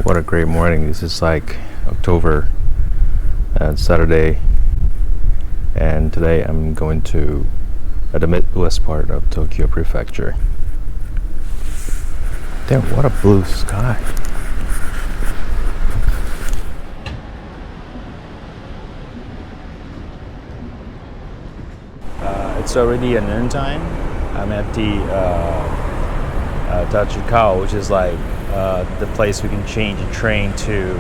What a great morning. This is like October and Saturday, and today I'm going to the midwest part of Tokyo Prefecture. Damn, what a blue sky. It's already a noon time. I'm at the Tachikao, which is like the place we can change a train to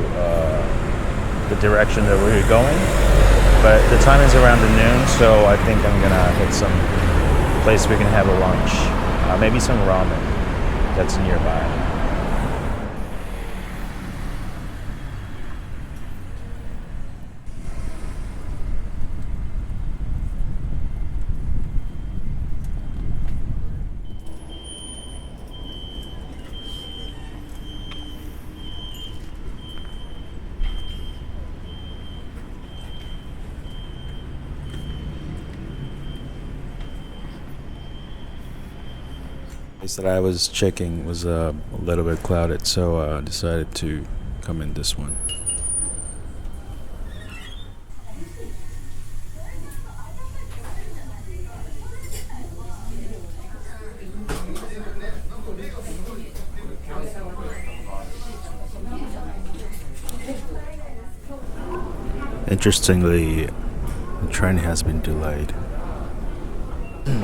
the direction that we're going. But the time is around the noon, so I think I'm gonna hit some place we can have a lunch. Maybe some ramen that's nearby. Place that I was checking was a little bit clouded, so I decided to come in this one. Interestingly, the train has been delayed.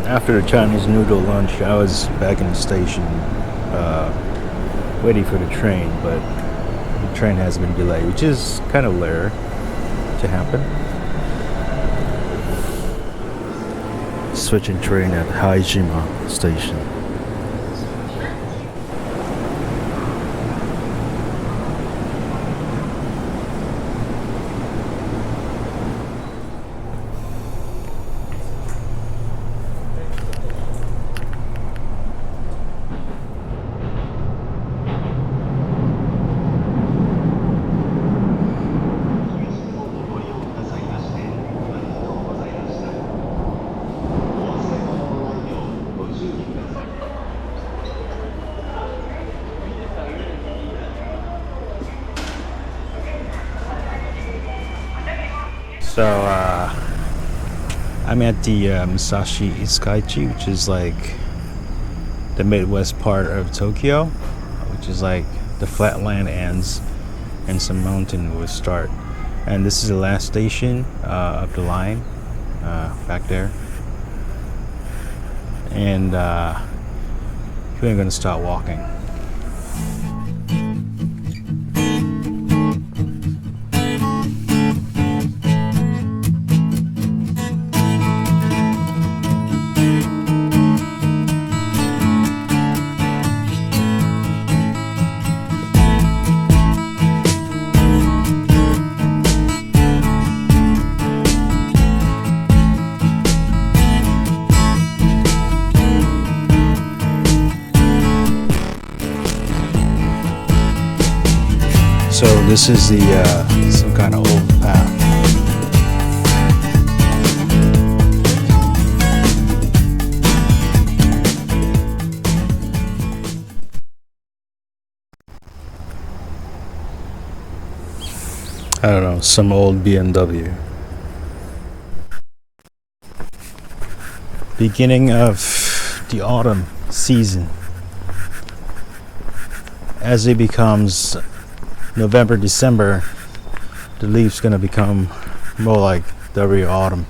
After the Chinese noodle lunch, I was back in the station waiting for the train, but the train has been delayed, which is kind of rare to happen. Switching train at Haijima station. So I'm at the Musashi Iskaichi, which is like the midwest part of Tokyo, which is like the flatland ends and some mountain will start. And this is the last station of the line back there. And we're gonna start walking. So this is the some kind of old path. I don't know, some old BMW. Beginning of the autumn season. As it becomes November, December, the leaves gonna become more like the real autumn.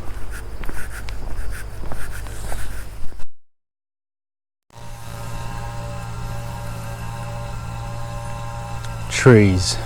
Trees.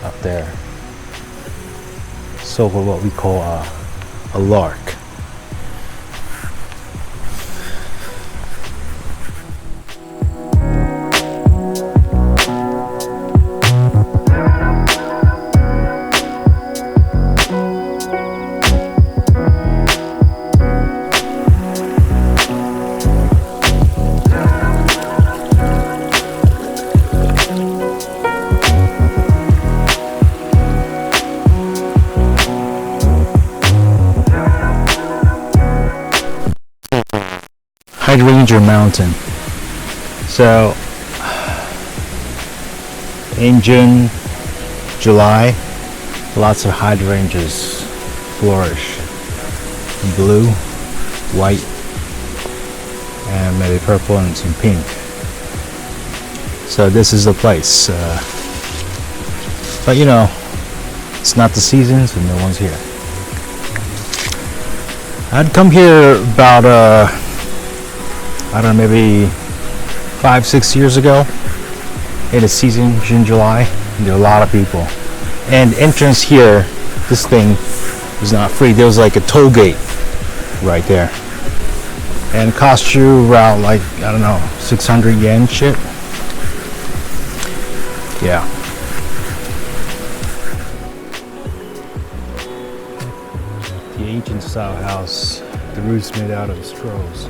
Up there. So for what we call a lark. Hydrangea Mountain. So in June, July, lots of hydrangeas flourish. Blue, white, and maybe purple and some pink. So this is the place. But you know, it's not the season, so no one's here. I'd come here about I don't know, maybe 5-6 years ago in the season, June, July. There were a lot of people. And entrance here, this thing is not free. There was like a toll gate right there. And it cost you around like, I don't know, 600 yen shit. Yeah. The ancient style house, the roof's made out of straws.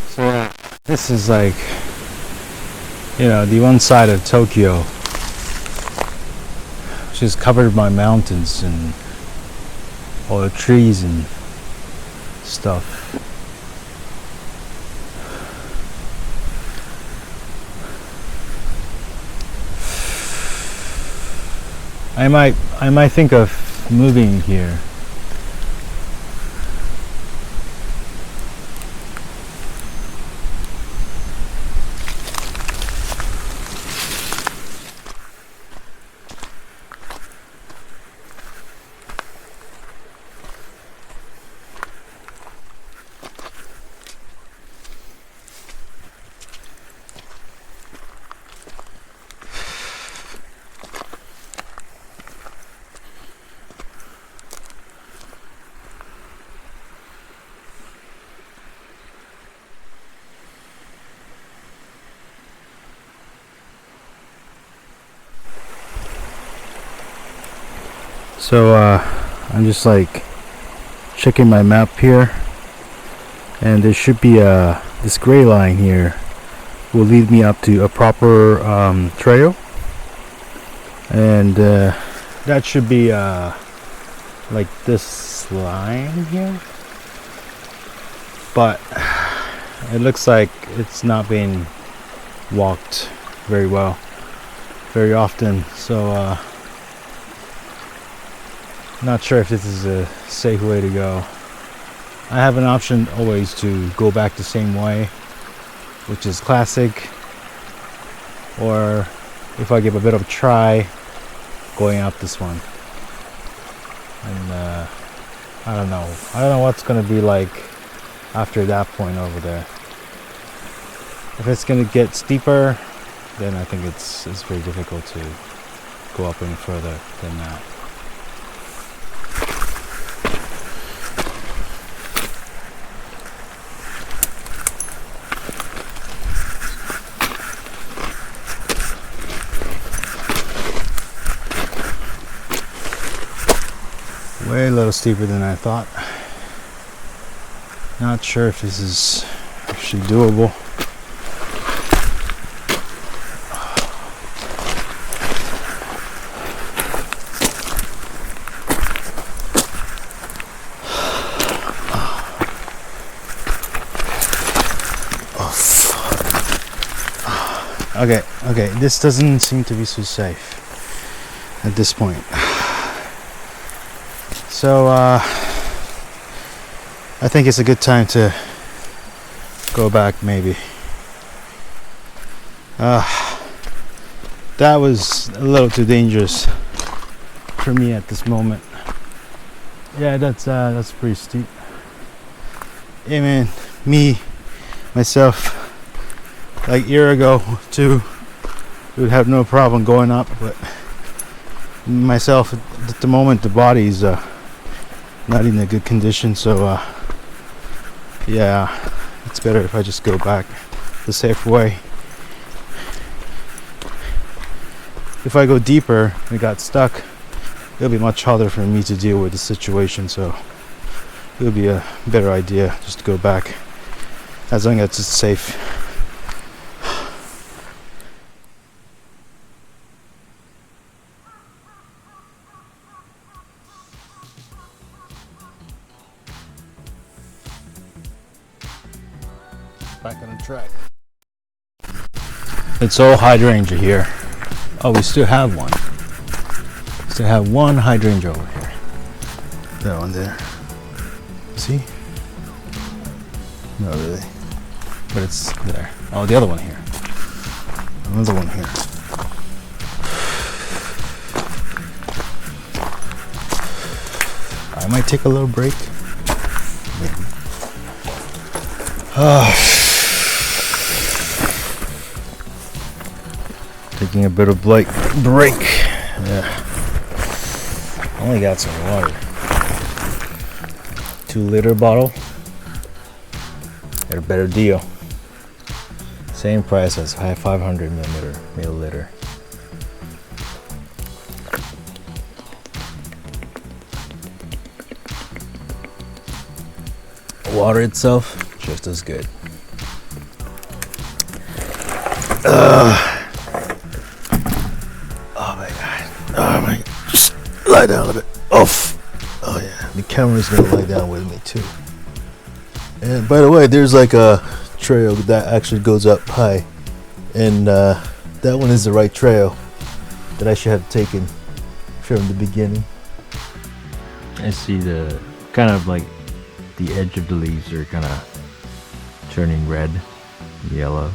So this is like, you know, the one side of Tokyo, which is covered by mountains and all the trees and stuff. I might think of moving here. So I'm just like checking my map here, and there should be this gray line here will lead me up to a proper trail, and that should be like this line here, but it looks like it's not being walked very very often, so not sure if this is a safe way to go. I have an option always to go back the same way, which is classic, or if I give a bit of a try, going up this one. And I don't know what's gonna be like after that point over there. If it's gonna get steeper, then I think it's very difficult to go up any further than that. Way a little steeper than I thought. Not sure if this is actually doable. Okay, this doesn't seem to be so safe at this point. So I think it's a good time to go back maybe. That was a little too dangerous for me at this moment. Yeah, that's pretty steep. Yeah, man, myself, like a year ago too, would have no problem going up, but myself at the moment. The body's not in a good condition, so yeah, it's better if I just go back the safe way. If I go deeper and got stuck, it'll be much harder for me to deal with the situation, so it'll be a better idea just to go back as long as it's safe. Back on the track. It's all hydrangea here. Oh, we still have one. Still have one hydrangea over here. That one there. See? Not really. But it's there. Oh, the other one here. Another one here. I might take a little break. Maybe. Taking a bit of break. Yeah. Only got some water. 2-liter bottle. Got a better deal. Same price as 500 milliliter. Water itself, just as good. Oh my god. Oh my god. Just lie down a bit. Oh yeah. The camera's gonna lie down with me too. And by the way, there's like a trail that actually goes up high. And that one is the right trail that I should have taken from the beginning. I see the kind of like the edge of the leaves are kind of turning red, yellow.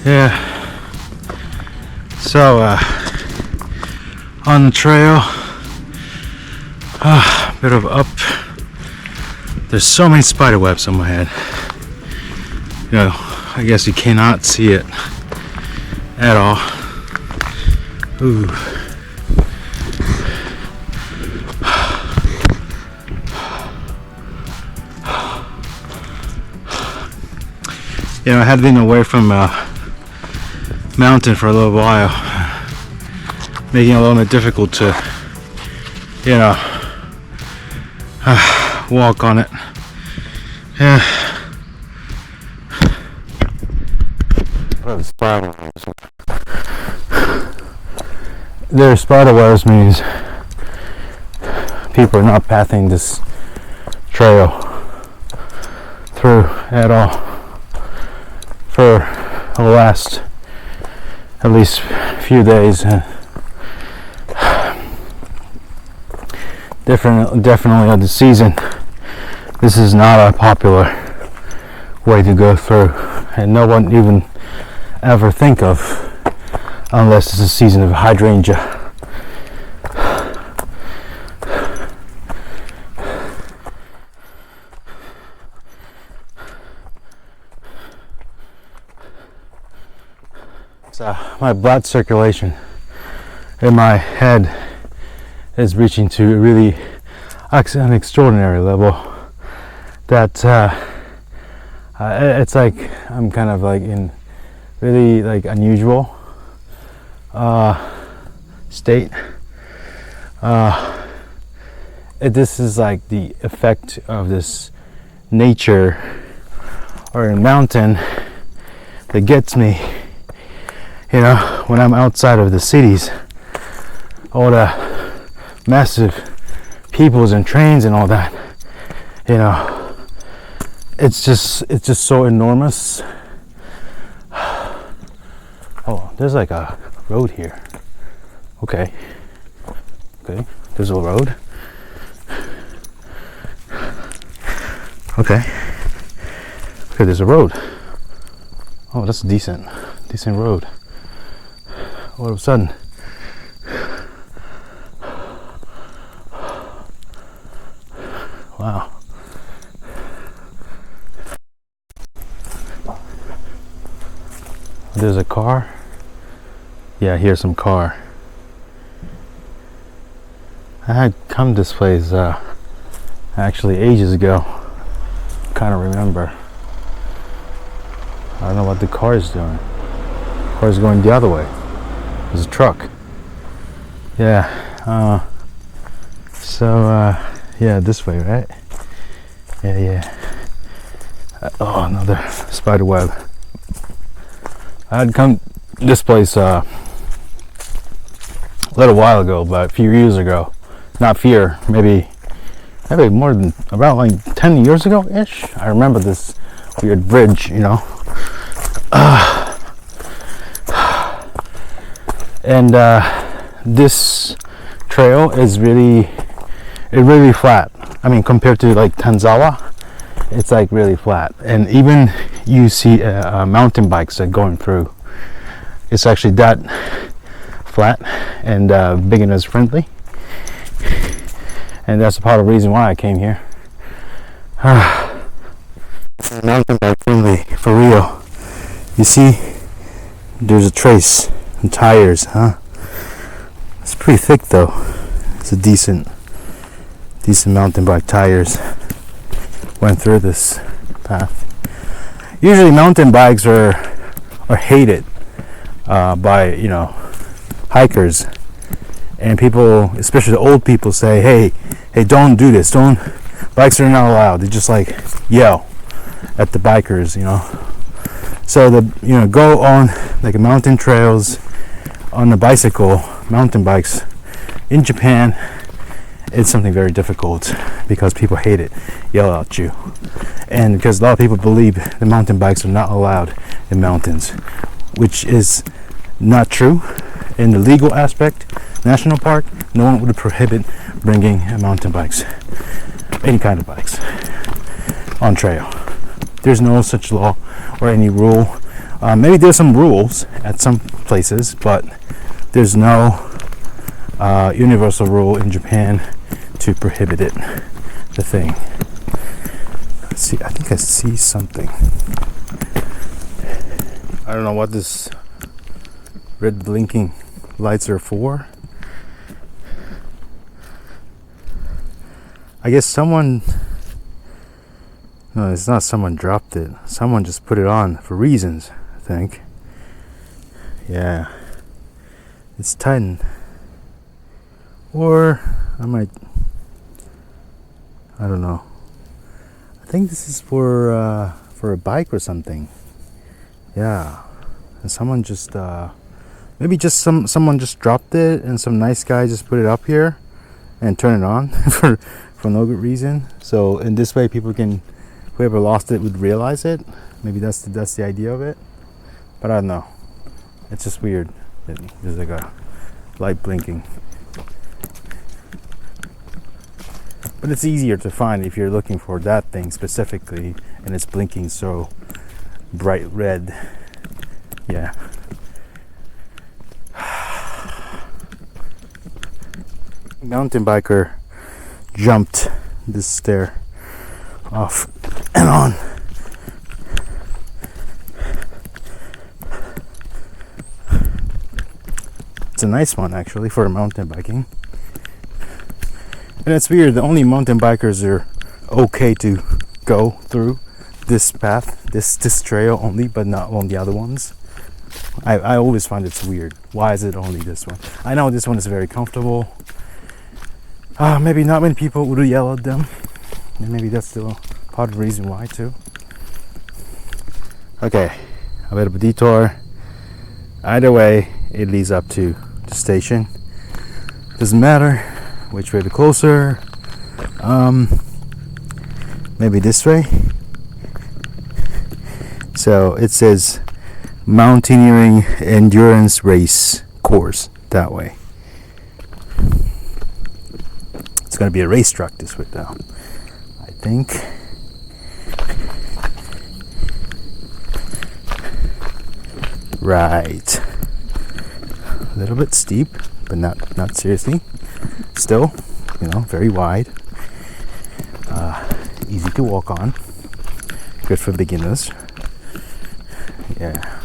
Yeah. So, on the trail, bit of up. There's so many spider webs on my head. You know, I guess you cannot see it at all. Ooh. You know, I had been away from mountain for a little while, making it a little bit difficult to, you know, walk on it. Yeah. There's spider webs means people are not pathing this trail through at all for the last at least few days. Definitely of the season, this is not a popular way to go through, and no one even ever think of unless it's a season of hydrangea. So my blood circulation in my head is reaching to really an extraordinary level that it's like I'm kind of like in really like unusual state. This is like the effect of this nature or a mountain that gets me. You know, when I'm outside of the cities, all the massive peoples and trains and all that, you know, it's just so enormous. there's like a road here. Okay. Okay, there's a road. Okay. Okay, there's a road. Oh, that's a decent road. All of a sudden. Wow. There's a car. Yeah, here's some car. I had come this place actually ages ago. Kind of remember. I don't know what the car is doing. The car is going the other way. There's a truck. Yeah. Yeah, this way, right? Yeah. Oh, another spider web. I had come this place a little while ago, but a few years ago. Not fear, maybe more than about like 10 years ago ish. I remember this weird bridge, you know. And this trail is really flat. I mean, compared to like Tanzawa, it's like really flat. And even you see mountain bikes that going through. It's actually that flat and beginners friendly. And that's a part of the reason why I came here. Mountain bike friendly, for real. You see, there's a trace and tires, huh? It's pretty thick though. It's a decent mountain bike tires. Went through this path. Usually mountain bikes are hated by, you know, hikers. And people, especially the old people, say, hey, don't do this. Bikes are not allowed. They just like yell at the bikers, you know. So go on like mountain trails on a bicycle, mountain bikes in Japan. It's something very difficult because people hate it, yell at you, and because a lot of people believe the mountain bikes are not allowed in mountains, which is not true. In the legal aspect, national park, no one would prohibit bringing mountain bikes, any kind of bikes, on trail. There's no such law or any rule. Maybe there's some rules at some places, but there's no universal rule in Japan to prohibit it. The thing. Let's see. I think I see something. I don't know what this red blinking lights are for. I guess no, it's not someone dropped it. Someone just put it on for reasons, I think. Yeah. It's tightened. Or I don't know. I think this is for a bike or something. Yeah. And someone just maybe just someone just dropped it and some nice guy just put it up here and turn it on for no good reason. So in this way whoever lost it would realize it. Maybe that's the idea of it. But I don't know. It's just weird. There's like a light blinking. But it's easier to find if you're looking for that thing specifically and it's blinking so bright red. Yeah. Mountain biker jumped this stair off and on. It's a nice one actually for mountain biking. And it's weird, the only mountain bikers are okay to go through this path, this trail only, but not on the other ones. I always find it's weird. Why is it only this one? I know this one is very comfortable. Maybe not many people would yell at them. And maybe that's still part of the reason why too. Okay, a bit of a detour. Either way, it leads up to the station. Doesn't matter which way the closer. Maybe this way. So it says mountaineering endurance race course that way. It's gonna be a race track this way down, I think. Right. A little bit steep, but not seriously. Still, you know, very wide. Easy to walk on. Good for beginners. Yeah.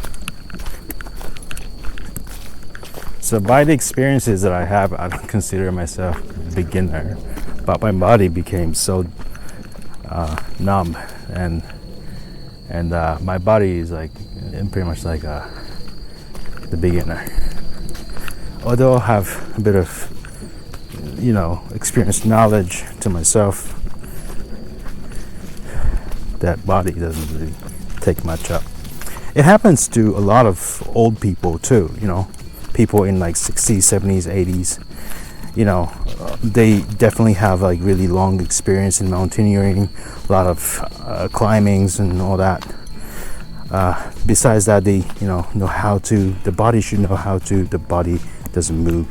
So by the experiences that I have, I don't consider myself a beginner, but my body became so numb, and my body is like pretty much like the beginner. Although I have a bit of, you know, experienced knowledge to myself, that body doesn't really take much up. It happens to a lot of old people too, you know, people in like 60s, 70s, 80s, you know, they definitely have like really long experience in mountaineering, a lot of climbings and all that. Besides that, they, you know how to, the body should know how to, the body doesn't move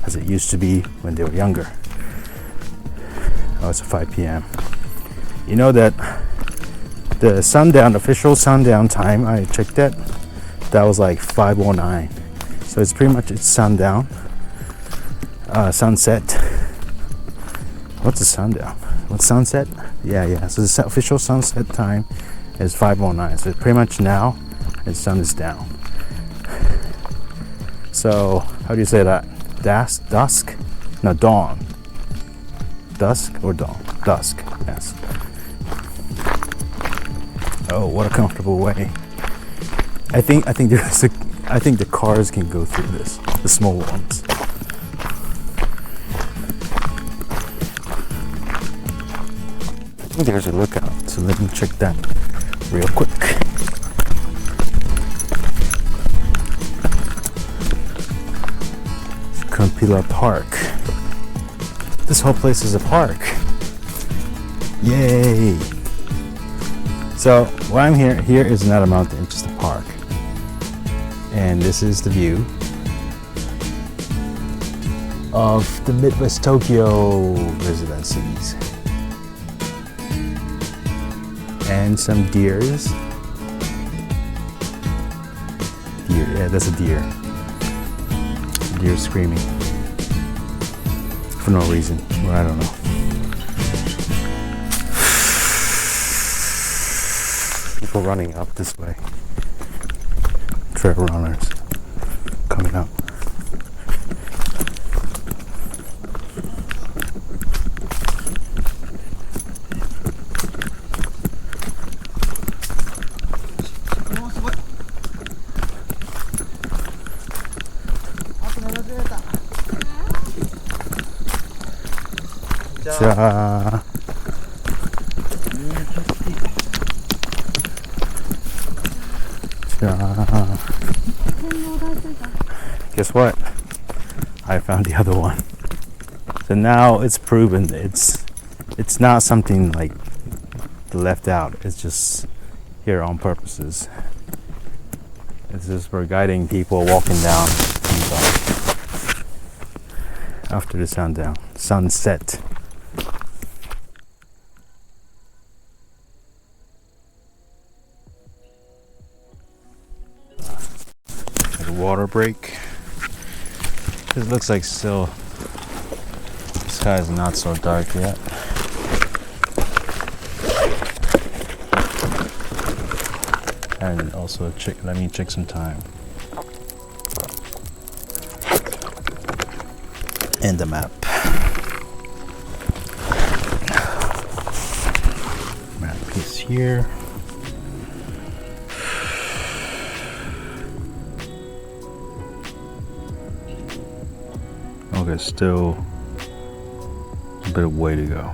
as it used to be when they were younger. Oh, it's 5 p.m. You know that the sundown, official sundown time, I checked that was like 5:09. So it's pretty much, it's sundown, sunset. What's the sundown? What's sunset? Yeah. So the official sunset time is 5:09. So pretty much now, the sun is down. So how do you say that? Dusk? No, dawn. Dusk or dawn? Dusk. Yes. Oh, what a comfortable way. I think the cars can go through this, the small ones. I think there's a lookout, so let me check that real quick. Crumpila Park. This whole place is a park. Yay! So why I'm here is not a mountain, it's just a park. And this is the view of the Midwest Tokyo residencies. And some deers. Deer, yeah, that's a deer. Deer screaming. For no reason, well, I don't know. People running up this way. Trail runners coming up. 자. Guess what? I found the other one. So now it's proven it's not something like left out. It's just here on purposes. It's just for guiding people walking down after the sunset. Water break. It looks like still the sky is not so dark yet. And also let me check some time. And the map. Map is here. Okay, still a bit of way to go.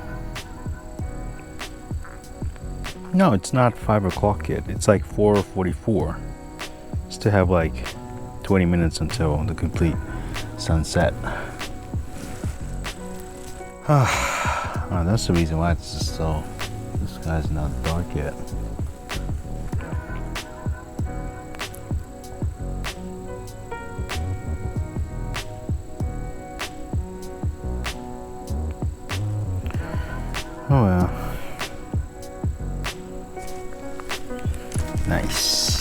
No, it's not 5 o'clock yet. It's like 4:44. Still have like 20 minutes until the complete sunset. Oh, that's the reason why it's just so, the sky's not dark yet. Oh well. Nice.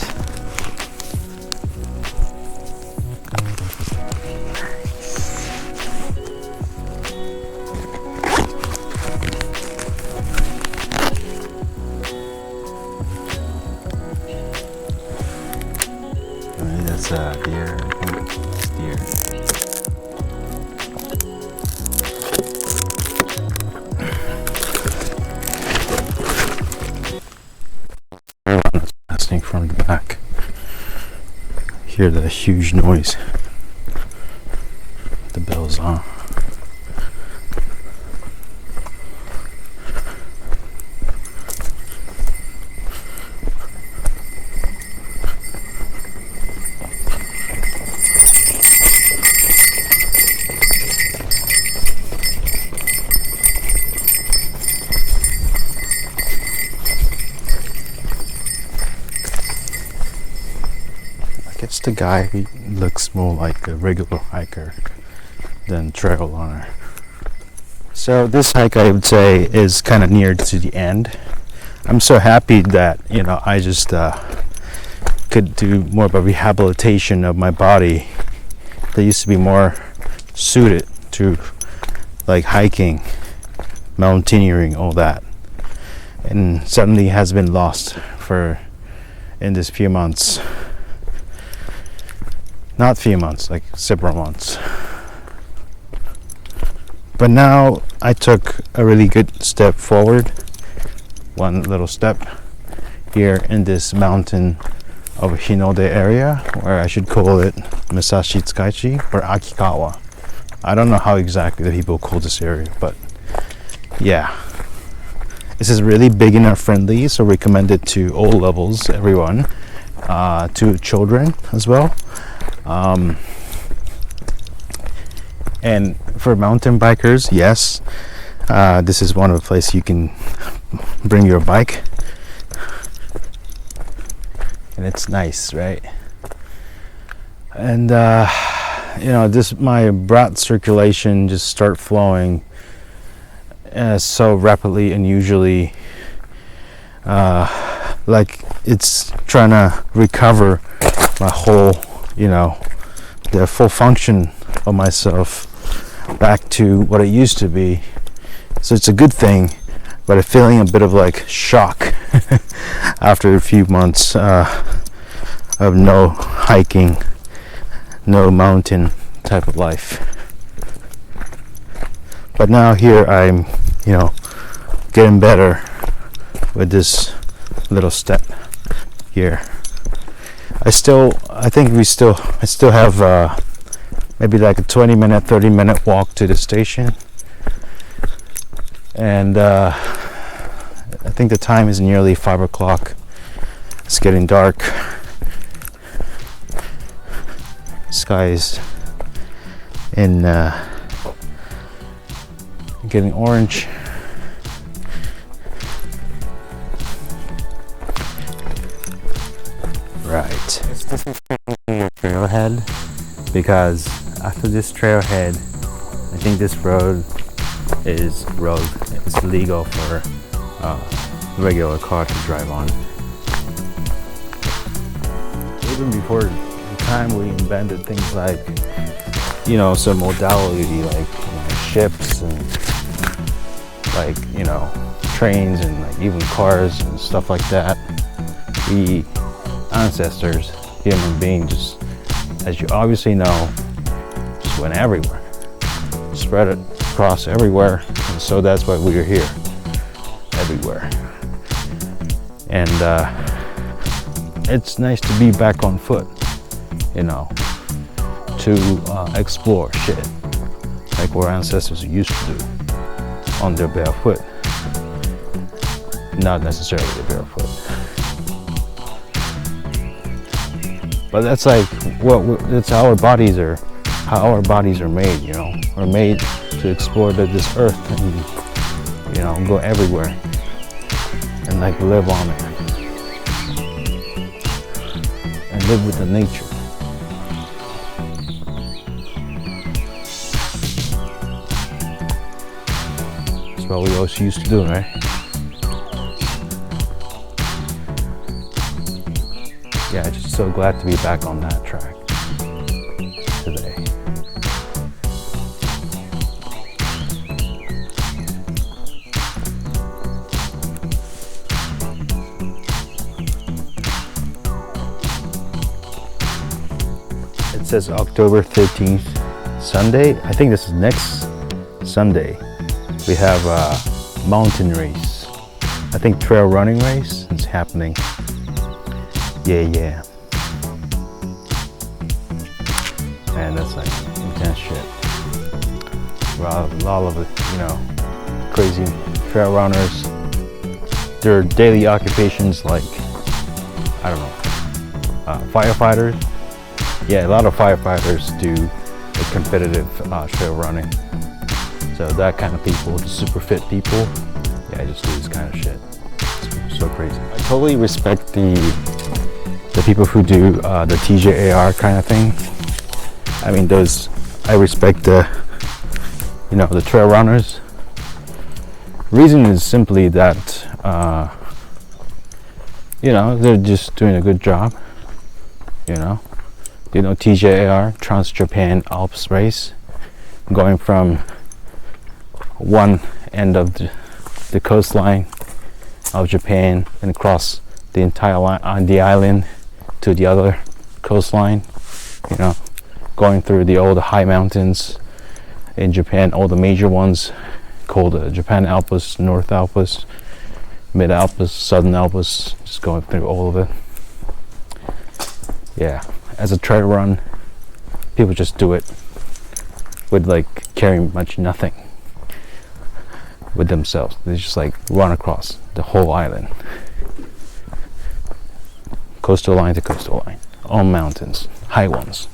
That's deer, I think. It's deer. Listening from the back. Hear the huge noise. The bell's on. I guess the guy looks more like a regular hiker than trail runner. So this hike, I would say, is kind of near to the end. I'm so happy that, you know, I just could do more of a rehabilitation of my body that used to be more suited to like hiking, mountaineering, all that, and suddenly has been lost for in this few months. Not few months, like several months. But now I took a really good step forward, one little step here in this mountain of Hinode area, or I should call it Musashi Tsukaichi or Akikawa. I don't know how exactly the people call this area, but yeah. This is really beginner friendly, so recommended to all levels, everyone, to children as well. And for mountain bikers, yes, this is one of the places you can bring your bike, and it's nice, right? And you know, this my blood circulation just start flowing so rapidly and usually, like it's trying to recover my whole, you know, the full function of myself back to what it used to be. So it's a good thing, but I'm feeling a bit of like shock after a few months of no hiking, no mountain type of life. But now here I'm, you know, getting better with this little step here. I still have maybe like a 20-minute, 30-minute walk to the station, and I think the time is nearly 5 o'clock. It's getting dark. Sky is in getting orange. Right. This is your trailhead, because after this trailhead, I think this road is it's legal for regular car to drive on. Even before the time we invented things like, you know, some modality like, you know, ships and like, you know, trains and like even cars and stuff like that, we ancestors, human beings, just, as you obviously know, just went everywhere, spread it across everywhere, and so that's why we are here, everywhere. And it's nice to be back on foot, you know, to explore shit like our ancestors used to do on their bare foot, not necessarily barefoot. But that's like that's how our bodies are made, you know. We're made to explore this earth and, you know, go everywhere and like live on it and live with the nature. what we always used to do, right? Yeah, just so glad to be back on that track today. It says October 13th, Sunday. I think this is next Sunday. We have a mountain race. I think trail running race is happening. Yeah. Man, that's like intense shit. A lot of it, you know, crazy trail runners. Their daily occupations, like, I don't know, firefighters. Yeah, a lot of firefighters do the competitive trail running. So that kind of people, the super fit people, yeah, just do this kind of shit. It's so crazy. I totally respect the people who do the TJAR kind of thing. I mean, I respect the trail runners. Reason is simply that, they're just doing a good job, TJAR, Trans-Japan Alps Race, going from one end of the coastline of Japan and across the entire line on the island to the other coastline, going through all the high mountains in Japan, all the major ones called Japan Alps, North Alps, Mid Alps, Southern Alps, just going through all of it. Yeah, as a trail run, people just do it with like carrying much nothing with themselves. They just like run across the whole island, coastal line to coastal line, on mountains, high ones.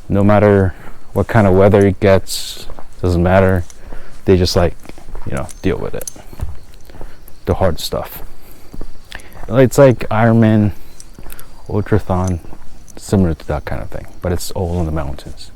No matter what kind of weather it gets, doesn't matter. They just like, deal with it. The hard stuff. It's like Ironman, Ultrathon, similar to that kind of thing, but it's all in the mountains.